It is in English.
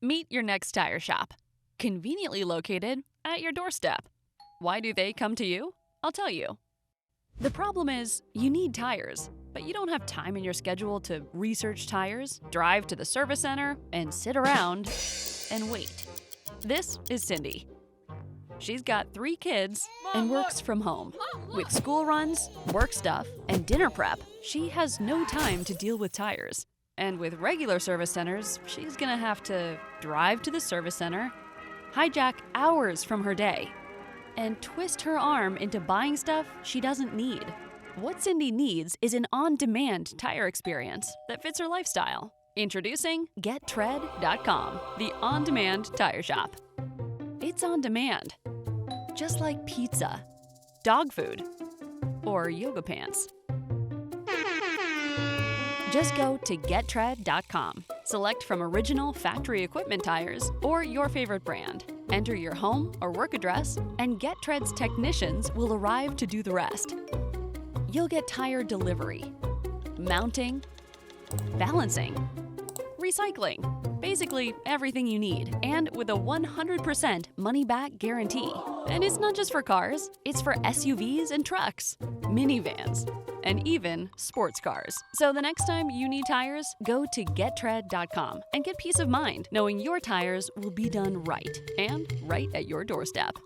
Meet your next tire shop, conveniently located at your doorstep. Why do they come to you? I'll tell you. The problem is, you need tires, but you don't have time in your schedule to research tires, drive to the service center, and sit around and wait. This is Cindy. She's got 3 kids and works from home. With school runs, work stuff, and dinner prep, she has no time to deal with tires. And with regular service centers, she's gonna have to drive to the service center, hijack hours from her day, and twist her arm into buying stuff she doesn't need. What Cindy needs is an on-demand tire experience that fits her lifestyle. Introducing getTREAD.com, the on-demand tire shop. It's on demand, just like pizza, dog food, or yoga pants. Just go to getTREAD.com, select from original factory equipment tires or your favorite brand. Enter your home or work address, and getTREAD's technicians will arrive to do the rest. You'll get tire delivery, mounting, balancing, recycling, basically everything you need, and with a 100% money-back guarantee. And it's not just for cars, it's for SUVs and trucks, minivans, and even sports cars. So the next time you need tires, go to getTREAD.com and get peace of mind knowing your tires will be done right, and right at your doorstep.